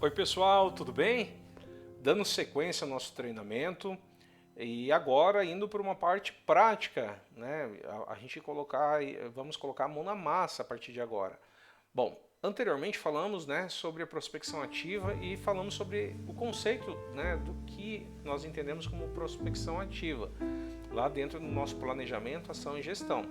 Oi pessoal, tudo bem? Dando sequência ao nosso treinamento e agora indo para uma parte prática, né? A gente vamos colocar a mão na massa a partir de agora. Bom, anteriormente falamos, né, sobre a prospecção ativa e falamos sobre o conceito, né, do que nós entendemos como prospecção ativa, lá dentro do nosso planejamento, ação e gestão.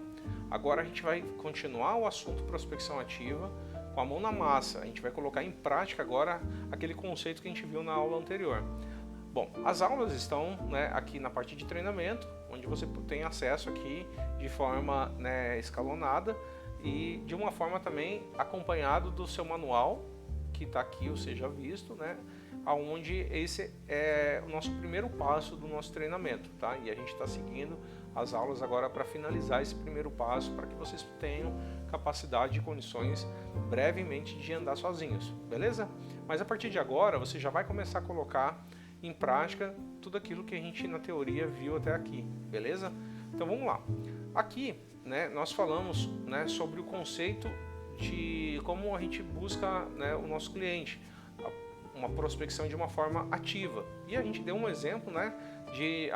Agora a gente vai continuar o assunto prospecção ativa com a mão na massa. A gente vai colocar em prática agora aquele conceito que a gente viu na aula anterior. Bom, as aulas estão, né, aqui na parte de treinamento, onde você tem acesso aqui de forma, né, escalonada e de uma forma também acompanhado do seu manual, que está aqui, ou seja, visto, né, aonde esse é o nosso primeiro passo do nosso treinamento, tá? E a gente está seguindo as aulas agora para finalizar esse primeiro passo, para que vocês tenham capacidade e condições brevemente de andar sozinhos, beleza? Mas a partir de agora você já vai começar a colocar em prática tudo aquilo que a gente na teoria viu até aqui, beleza? Então vamos lá. Aqui, né, nós falamos, né, sobre o conceito de como a gente busca, né, o nosso cliente, uma prospecção de uma forma ativa. E a gente deu um exemplo, né, de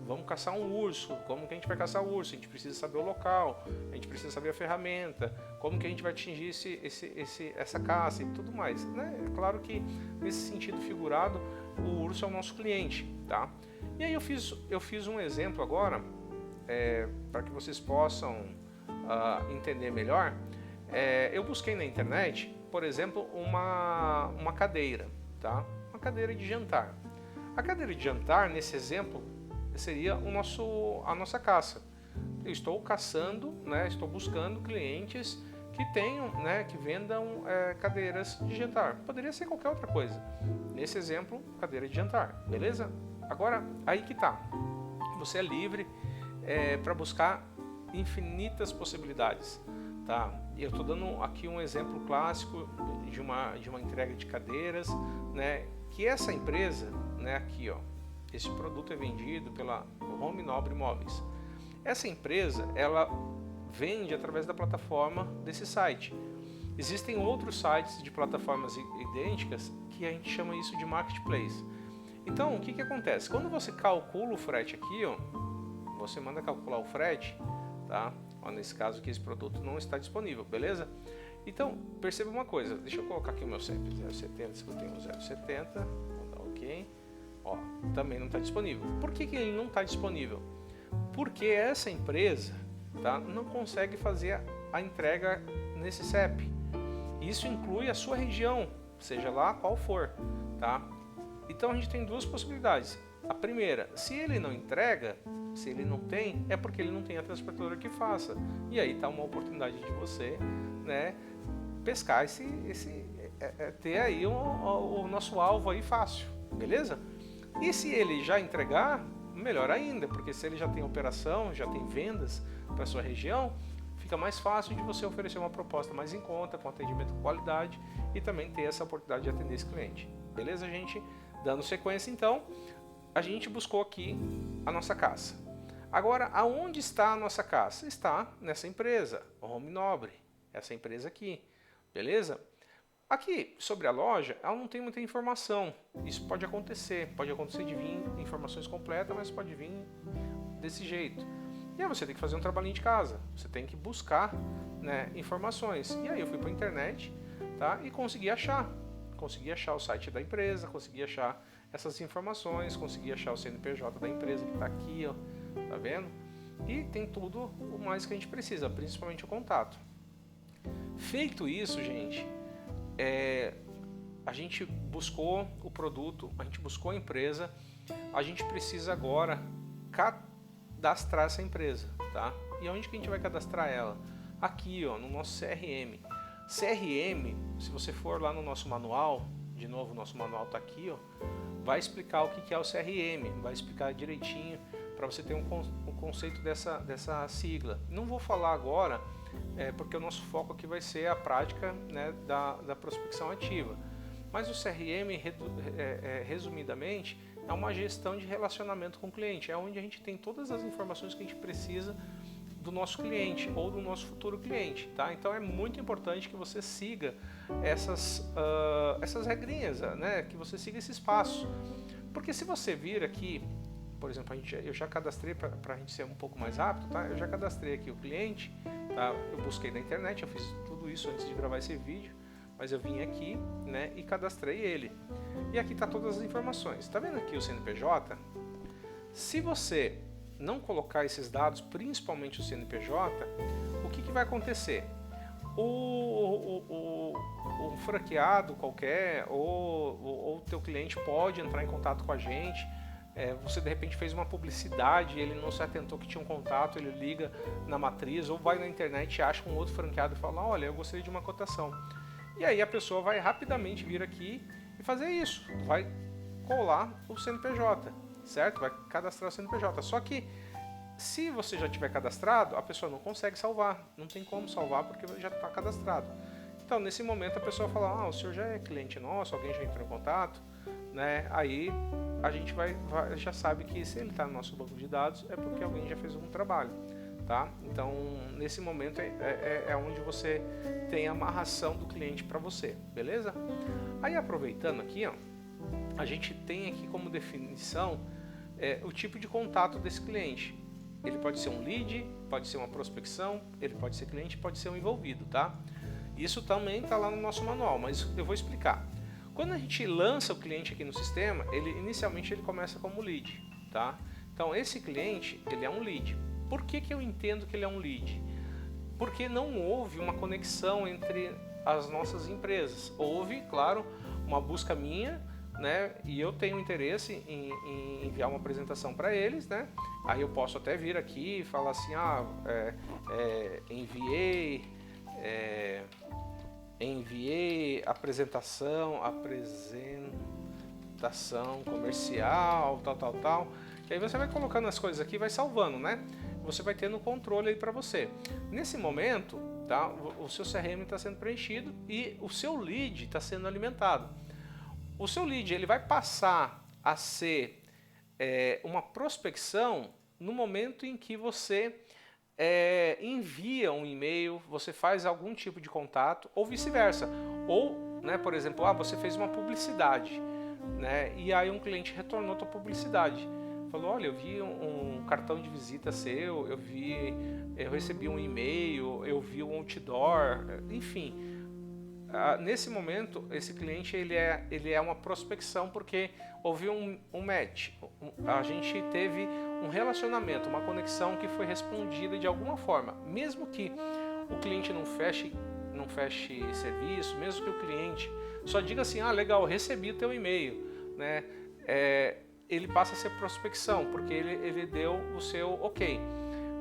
vamos caçar um urso. Como que a gente vai caçar o urso? A gente precisa saber o local, a gente precisa saber a ferramenta, como que a gente vai atingir essa caça e tudo mais, né? É claro que nesse sentido figurado o urso é o nosso cliente, tá? E aí eu fiz um exemplo agora para que vocês possam entender melhor. Eu busquei na internet, por exemplo, uma cadeira, tá? Uma cadeira de jantar. A cadeira de jantar, nesse exemplo, seria a nossa caça. Eu estou caçando, né, estou buscando clientes que tenham, né, que vendam cadeiras de jantar. Poderia ser qualquer outra coisa. Nesse exemplo, cadeira de jantar, beleza? Agora, aí que tá. Você é livre para buscar infinitas possibilidades, tá? Eu estou dando aqui um exemplo clássico de uma entrega de cadeiras, né, que essa empresa, né, aqui, ó, esse produto é vendido pela Home Nobre Móveis. Essa empresa, ela vende através da plataforma desse site. Existem outros sites de plataformas idênticas que a gente chama isso de marketplace. Então, o que acontece? Quando você calcula o frete aqui, ó, você manda calcular o frete, tá? Ó, nesse caso aqui, esse produto não está disponível, beleza? Então, perceba uma coisa, deixa eu colocar aqui o meu CEP 070, se eu tenho 070, vou dar OK. Ó, também não está disponível. Por que ele não está disponível? Porque essa empresa, tá, não consegue fazer a entrega nesse CEP. Isso inclui a sua região, seja lá qual for, tá? Então a gente tem duas possibilidades. A primeira, se ele não entrega, se ele não tem, é porque ele não tem a transportadora que faça. E aí está uma oportunidade de você, né, pescar ter aí o nosso alvo aí fácil, beleza? E se ele já entregar, melhor ainda, porque se ele já tem operação, já tem vendas para sua região, fica mais fácil de você oferecer uma proposta mais em conta, com atendimento com qualidade e também ter essa oportunidade de atender esse cliente. Beleza, gente? Dando sequência, então, a gente buscou aqui a nossa caça. Agora, aonde está a nossa caça? Está nessa empresa, Home Nobre, essa empresa aqui, beleza? Aqui, sobre a loja, ela não tem muita informação. Isso pode acontecer de vir informações completas, mas pode vir desse jeito. E aí você tem que fazer um trabalhinho de casa, você tem que buscar, né, informações. E aí eu fui para a internet, tá, e consegui achar o site da empresa, consegui achar essas informações, consegui achar o CNPJ da empresa que está aqui, ó, tá vendo? E tem tudo o mais que a gente precisa, principalmente o contato. Feito isso, gente, a gente buscou o produto, a gente buscou a empresa, a gente precisa agora cadastrar essa empresa, tá? E onde que a gente vai cadastrar ela? Aqui, ó, no nosso CRM. CRM, se você for lá no nosso manual, de novo, o nosso manual está aqui, ó, vai explicar o que é o CRM, vai explicar direitinho para você ter um conceito dessa sigla. Não vou falar agora, porque o nosso foco aqui vai ser a prática, né, da prospecção ativa. Mas o CRM, resumidamente, é uma gestão de relacionamento com o cliente, é onde a gente tem todas as informações que a gente precisa do nosso cliente ou do nosso futuro cliente, tá? Então é muito importante que você siga essas regrinhas, né? Que você siga esses passos, porque se você vir aqui, por exemplo, eu já cadastrei, para a gente ser um pouco mais rápido, tá? Eu já cadastrei aqui o cliente, tá? Eu busquei na internet, eu fiz tudo isso antes de gravar esse vídeo, mas eu vim aqui, né, e cadastrei ele. E aqui tá todas as informações. Tá vendo aqui o CNPJ? Se você não colocar esses dados, principalmente o CNPJ, o que vai acontecer? Um franqueado qualquer ou o teu cliente pode entrar em contato com a gente. Você de repente fez uma publicidade, ele não se atentou que tinha um contato, ele liga na matriz ou vai na internet e acha um outro franqueado e fala, olha, eu gostaria de uma cotação. E aí a pessoa vai rapidamente vir aqui e fazer isso, vai colar o CNPJ, certo? Vai cadastrar o CNPJ. Só que se você já tiver cadastrado, a pessoa não consegue salvar, não tem como salvar porque já está cadastrado. Então nesse momento a pessoa fala, o senhor já é cliente nosso, alguém já entrou em contato, né? Aí a gente já sabe que se ele está no nosso banco de dados é porque alguém já fez algum trabalho, tá? Então nesse momento é onde você tem a amarração do cliente para você, beleza? Aí aproveitando aqui, a gente tem aqui como definição o tipo de contato desse cliente. Ele pode ser um lead, pode ser uma prospecção, ele pode ser cliente, pode ser um envolvido, tá? Isso também está lá no nosso manual, mas eu vou explicar. Quando a gente lança o cliente aqui no sistema, inicialmente ele começa como lead, tá? Então esse cliente, ele é um lead. Por que eu entendo que ele é um lead? Porque não houve uma conexão entre as nossas empresas. Houve, claro, uma busca minha, né? E eu tenho interesse em enviar uma apresentação para eles, né? Aí eu posso até vir aqui e falar assim, enviei apresentação comercial, tal. E aí você vai colocando as coisas aqui e vai salvando, né? Você vai tendo controle aí para você. Nesse momento, tá? O seu CRM está sendo preenchido e o seu lead está sendo alimentado. O seu lead ele vai passar a ser uma prospecção no momento em que você envia um e-mail, você faz algum tipo de contato ou vice-versa. Ou, né, por exemplo, você fez uma publicidade, né, e aí um cliente retornou a tua publicidade. Falou, olha, eu vi um cartão de visita seu, eu recebi um e-mail, eu vi um outdoor, enfim. Nesse momento, esse cliente ele é uma prospecção porque houve um match, a gente teve um relacionamento, uma conexão que foi respondida de alguma forma, mesmo que o cliente não feche serviço, mesmo que o cliente só diga assim, legal, recebi o teu e-mail, né? Ele passa a ser prospecção, porque ele deu o seu ok.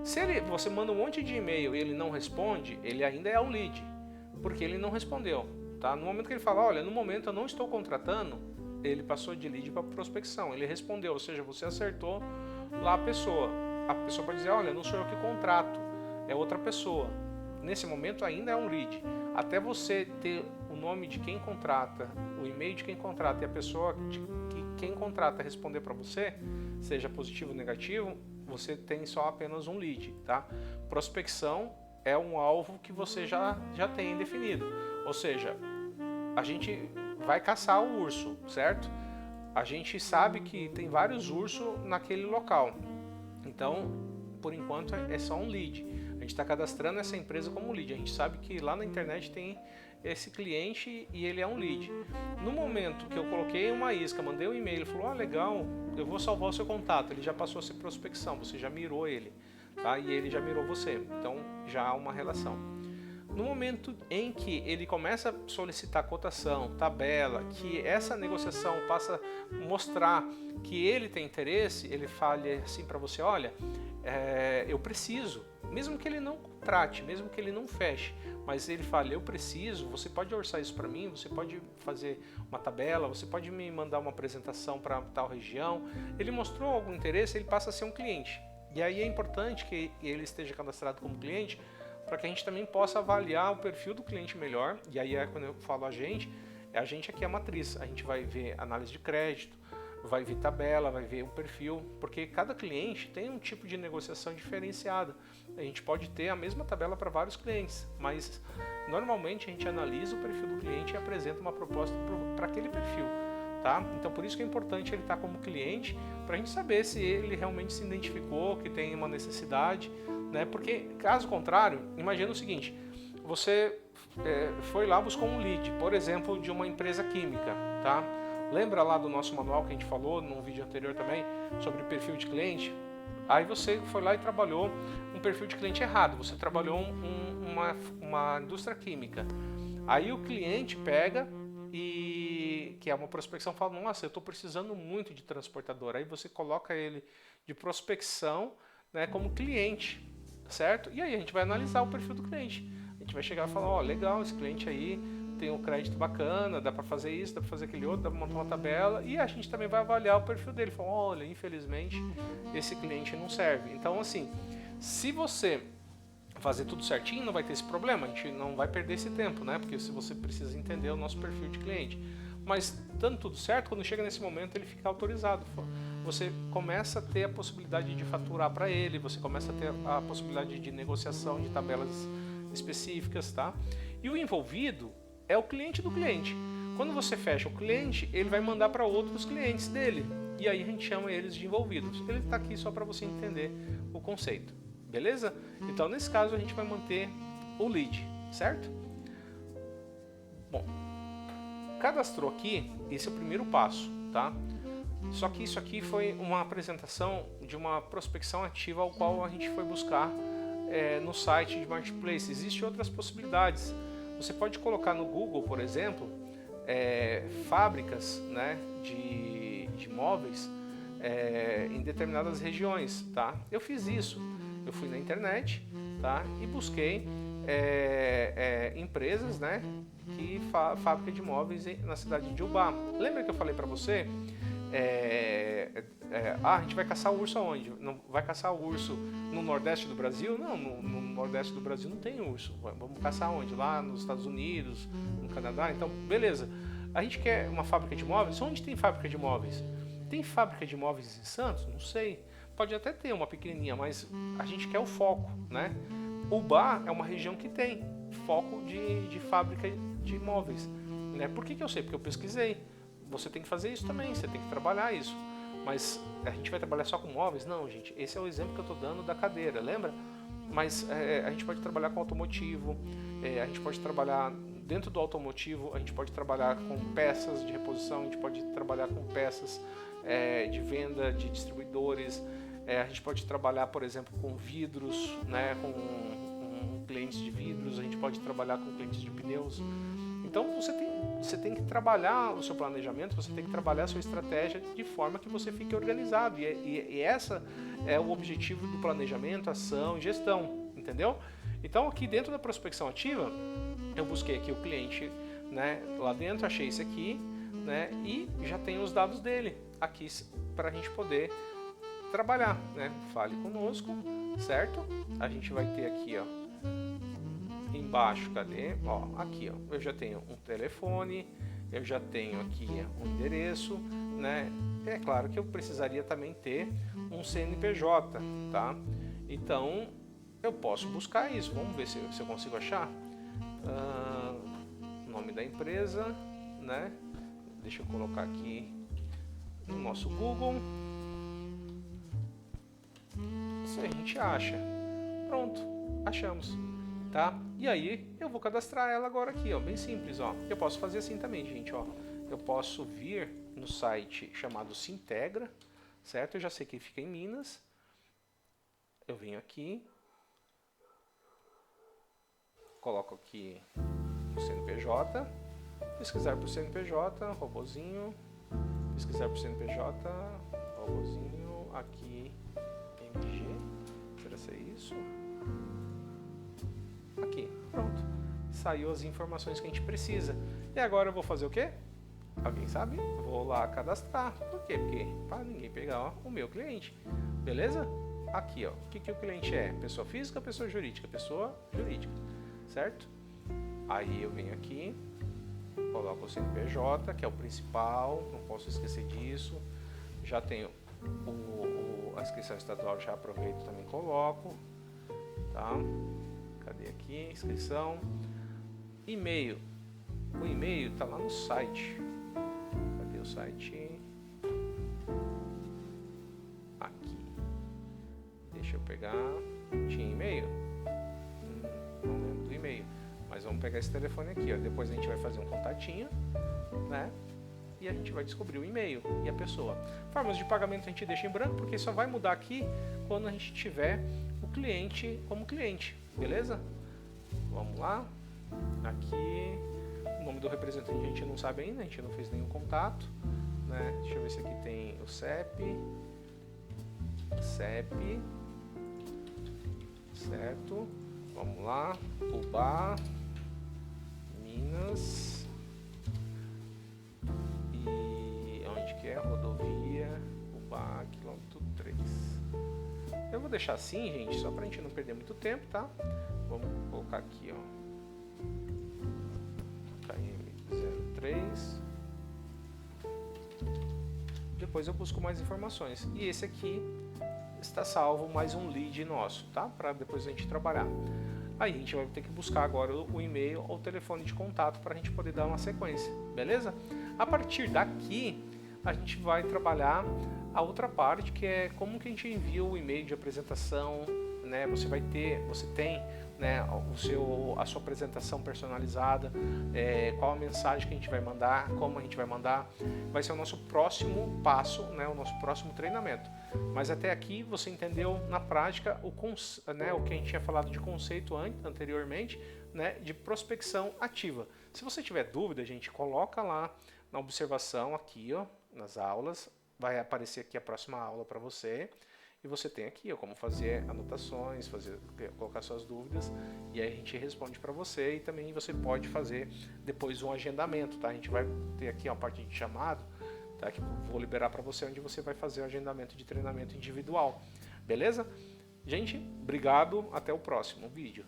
Se você manda um monte de e-mail e ele não responde, ele ainda é um lead, porque ele não respondeu, tá? No momento que ele fala, olha, no momento eu não estou contratando, ele passou de lead para prospecção, ele respondeu, ou seja, você acertou lá a pessoa. A pessoa pode dizer, olha, não sou eu que contrato, é outra pessoa. Nesse momento ainda é um lead. Até você ter o nome de quem contrata, o e-mail de quem contrata e a pessoa que quem contrata responder para você, seja positivo ou negativo, você tem só apenas um lead, tá? Prospecção é um alvo que você já tem definido. Ou seja, a gente vai caçar o urso, certo? A gente sabe que tem vários ursos naquele local. Então, por enquanto, é só um lead. A gente está cadastrando essa empresa como lead. A gente sabe que lá na internet tem esse cliente e ele é um lead. No momento que eu coloquei uma isca, mandei um e-mail, ele falou, legal, eu vou salvar o seu contato. Ele já passou a ser prospecção, você já mirou ele. Tá? E ele já mirou você, então já há uma relação. No momento em que ele começa a solicitar cotação, tabela, que essa negociação passa a mostrar que ele tem interesse, ele fala assim para você, olha, eu preciso, mesmo que ele não contrate, mesmo que ele não feche, mas ele fala, eu preciso, você pode orçar isso para mim, você pode fazer uma tabela, você pode me mandar uma apresentação para tal região. Ele mostrou algum interesse, ele passa a ser um cliente. E aí é importante que ele esteja cadastrado como cliente para que a gente também possa avaliar o perfil do cliente melhor. E aí quando eu falo a gente aqui é a matriz. A gente vai ver análise de crédito, vai ver tabela, vai ver o perfil, porque cada cliente tem um tipo de negociação diferenciada. A gente pode ter a mesma tabela para vários clientes, mas normalmente a gente analisa o perfil do cliente e apresenta uma proposta para aquele perfil. Tá? Então por isso que é importante ele estar como cliente, para a gente saber se ele realmente se identificou, que tem uma necessidade, né? Porque caso contrário, imagina o seguinte, você foi lá, buscou um lead, por exemplo, de uma empresa química, tá? Lembra lá do nosso manual que a gente falou num vídeo anterior também sobre perfil de cliente? Aí você foi lá e trabalhou um perfil de cliente errado, você trabalhou uma indústria química. Aí o cliente pega e que é uma prospecção, fala, nossa, eu estou precisando muito de transportador. Aí você coloca ele de prospecção, né, como cliente, certo? E aí a gente vai analisar o perfil do cliente. A gente vai chegar e falar, ó, legal, esse cliente aí tem um crédito bacana, dá para fazer isso, dá para fazer aquele outro, dá para montar uma tabela, e a gente também vai avaliar o perfil dele. Falar, olha, infelizmente esse cliente não serve. Então, assim, se você fazer tudo certinho, não vai ter esse problema, a gente não vai perder esse tempo, né? Porque se você precisa entender o nosso perfil de cliente. Mas dando tudo certo, quando chega nesse momento ele fica autorizado. Você começa a ter a possibilidade de faturar para ele, você começa a ter a possibilidade de negociação de tabelas específicas, tá? E o envolvido é o cliente do cliente. Quando você fecha o cliente, ele vai mandar para outros clientes dele. E aí a gente chama eles de envolvidos. Ele está aqui só para você entender o conceito. Beleza? Então, nesse caso, a gente vai manter o lead, certo? Bom, cadastrou aqui, esse é o primeiro passo, tá? Só que isso aqui foi uma apresentação de uma prospecção ativa ao qual a gente foi buscar no site de Marketplace. Existem outras possibilidades. Você pode colocar no Google, por exemplo, fábricas, né, de móveis em determinadas regiões, tá? Eu fiz isso. Eu fui na internet, tá, e busquei empresas, né, que fábrica de móveis na cidade de Ubá. Lembra que eu falei para você? A gente vai caçar urso aonde? Não vai caçar urso no Nordeste do Brasil? Não, no Nordeste do Brasil não tem urso. Vamos caçar onde? Lá nos Estados Unidos, no Canadá? Então, beleza. A gente quer uma fábrica de móveis? Onde tem fábrica de móveis? Tem fábrica de móveis em Santos? Não sei. Pode até ter uma pequenininha, mas a gente quer o foco, né? Ubá é uma região que tem foco de fábrica de móveis, né? Por que eu sei? Porque eu pesquisei. Você tem que fazer isso também, você tem que trabalhar isso. Mas a gente vai trabalhar só com móveis? Não, gente. Esse é o exemplo que eu estou dando da cadeira, lembra? Mas a gente pode trabalhar com automotivo, a gente pode trabalhar dentro do automotivo, a gente pode trabalhar com peças de reposição, a gente pode trabalhar com peças de venda de distribuidores. A gente pode trabalhar, por exemplo, com vidros, né, com clientes de vidros, a gente pode trabalhar com clientes de pneus. Então você tem que trabalhar o seu planejamento, você tem que trabalhar a sua estratégia de forma que você fique organizado. E essa é o objetivo do planejamento, ação e gestão, entendeu? Então aqui dentro da prospecção ativa, eu busquei aqui o cliente, né, lá dentro, achei esse aqui, né, e já tenho os dados dele aqui para a gente poder trabalhar, né? Fale conosco, certo? A gente vai ter aqui, ó, embaixo, cadê? Ó, aqui, ó, eu já tenho um telefone, eu já tenho aqui um endereço, né? É claro que eu precisaria também ter um CNPJ, tá? Então, eu posso buscar isso. Vamos ver se eu consigo achar. Nome da empresa, né? Deixa eu colocar aqui no nosso Google. Se a gente acha, pronto, achamos, tá? E aí eu vou cadastrar ela agora aqui, ó, bem simples, ó. Eu posso fazer assim também, gente, ó. Eu posso vir no site chamado Sintegra, certo? Eu já sei que fica em Minas. Eu venho aqui, coloco aqui o CNPJ, pesquisar por CNPJ, robozinho, pesquisar por CNPJ, robozinho, aqui MG, será que é isso? Aqui, pronto. Saiu as informações que a gente precisa. E agora eu vou fazer o quê? Alguém sabe? Vou lá cadastrar. Por quê? Porque para ninguém pegar, ó, o meu cliente. Beleza? Aqui, ó. O que o cliente é? Pessoa física ou pessoa jurídica? Pessoa jurídica. Certo? Aí eu venho aqui, coloco o CNPJ, que é o principal, não posso esquecer disso. Já tenho a inscrição estadual, já aproveito e também coloco. tá? Cadê aqui? Inscrição. E-mail. O e-mail tá lá no site. Cadê o site? Aqui. Deixa eu pegar. Tinha e-mail? Não lembro do e-mail. Mas vamos pegar esse telefone aqui, ó. Depois a gente vai fazer um contatinho, né? E a gente vai descobrir o e-mail e a pessoa. Formas de pagamento a gente deixa em branco, porque só vai mudar aqui quando a gente tiver o cliente como cliente, beleza? Vamos lá. Aqui, o nome do representante a gente não sabe ainda, a gente não fez nenhum contato, né? Deixa eu ver se aqui tem o CEP, certo? Vamos lá, Ubá, Minas, e onde que é? Rodovia, Ubá, quilômetro 3. Eu vou deixar assim, gente, só pra gente não perder muito tempo, tá? Vamos colocar aqui, ó. KM03. Depois eu busco mais informações. E esse aqui está salvo, mais um lead nosso, tá? Para depois a gente trabalhar. Aí a gente vai ter que buscar agora o e-mail ou o telefone de contato para a gente poder dar uma sequência, beleza? A partir daqui a gente vai trabalhar a outra parte, que é como que a gente envia o e-mail de apresentação, né? Você tem, né, a sua apresentação personalizada, qual a mensagem que a gente vai mandar, como a gente vai mandar, vai ser o nosso próximo passo, né, o nosso próximo treinamento. Mas até aqui você entendeu na prática o que a gente tinha falado de conceito anteriormente, né, de prospecção ativa. Se você tiver dúvida, gente, coloca lá na observação aqui, ó, nas aulas, vai aparecer aqui a próxima aula para você. E você tem aqui, ó, como fazer anotações, colocar suas dúvidas, e aí a gente responde para você, e também você pode fazer depois um agendamento, tá? A gente vai ter aqui uma parte de chamado, tá? Que eu vou liberar para você, onde você vai fazer o agendamento de treinamento individual, beleza? Gente, obrigado, até o próximo vídeo.